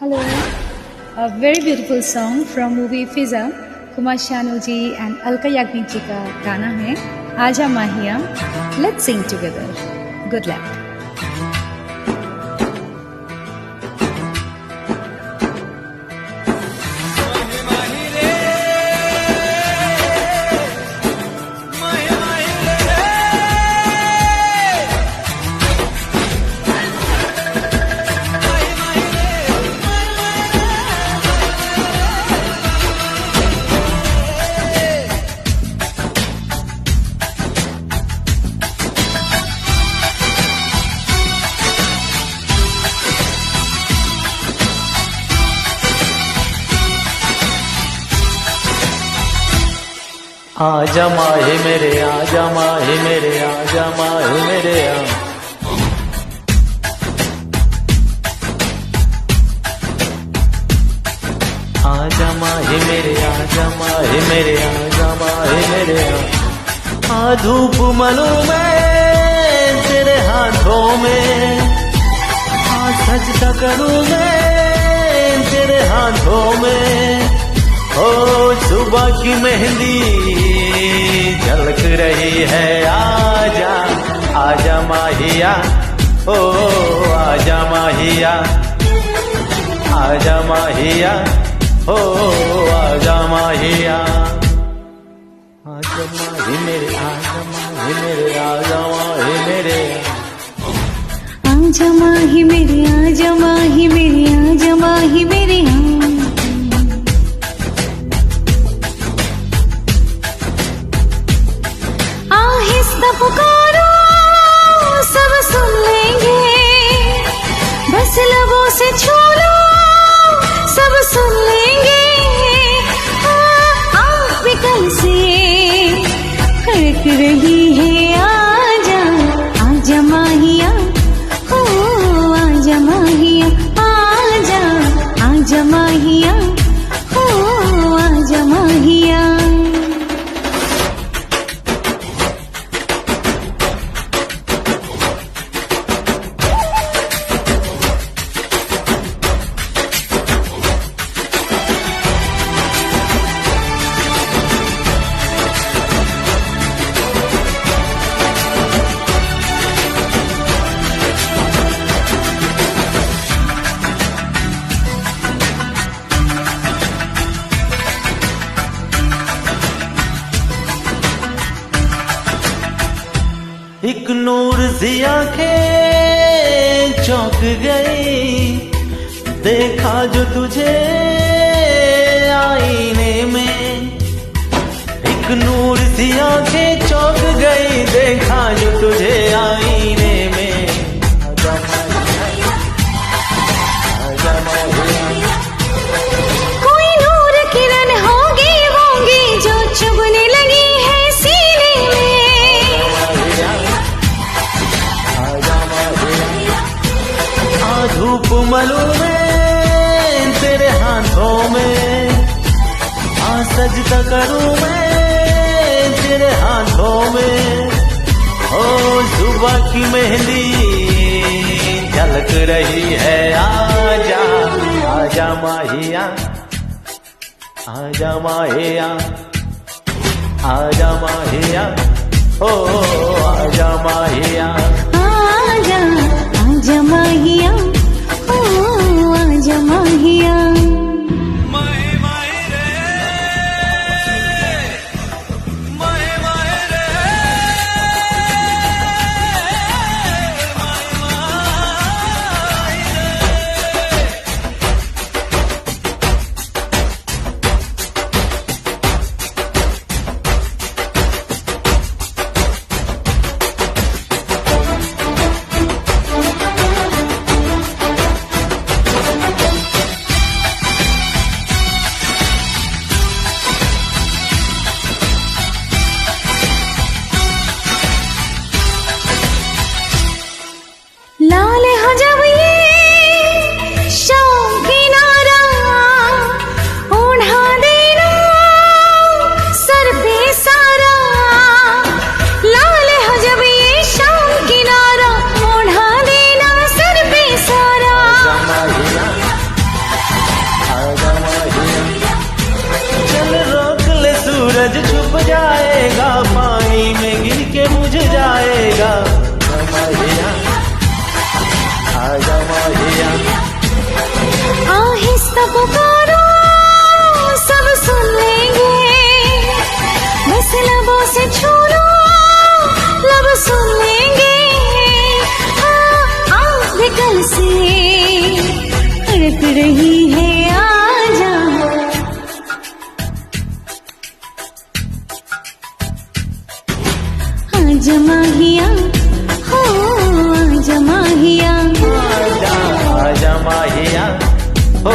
Hello, a very beautiful song from movie Fiza. Kumar Shanu ji and Alka Yagnik ji का गाना है आजा माहिया. Let's sing together. Good luck. आजा माही मेरे, आजा माही मेरे, आजा माही मेरे. आजा माही मेरे, आजा माही मेरे, आजा माही मेरे. धूप मलू मैं तेरे हाथों में, सजदा करूं मैं तेरे हाथों में. ओ सुबह की मेहंदी झलक रही है. आजा आजा माहिया, ओ आजा माहिया, आजा माहिया, ओ आजा माहिया. आजा माही मेरे, आजा माही मेरे, आजा माही मेरे. आजा माही मेरे, आजा माही मेरे, आजा माही मेरे. पुकारो सब सुन लेंगे, बस लबों से छू लो सब सुन लेंगे. आँख भी कल से खड़क रही है. आजा आजा माहिया, हो आजा माहिया, आजा आजा माहिया, हो आजा माहिया. एक नूर सी आंखें चौंक गई, देखा जो तुझे आईने में. एक नूर सी आंखें चौंक गई, देखा जो तुझे आईने में. आजा माहिया, आजा माहिया. कोई नूर किरण होगी होगी जो चुभने लगी है सीने में. धूप मलू मैं तेरे हाथों में, सजदा करूं मैं तेरे हाथों में. ओ सुबह की मेहंदी झलक रही है. आजा आजा माहिया, आजा माहिया, आजा माहिया, ओ आजा माहिया. आजा आजा माहिया, हो आजा माहिया. आहिस्ता पुकारो सब सुन लेंगे, बस लबों से छू लो लब सुन लेंगे। आंख कल से तड़प रही है, आजा आजा माहिया, हो आजा माहिया, आजा आजा माहिया, हो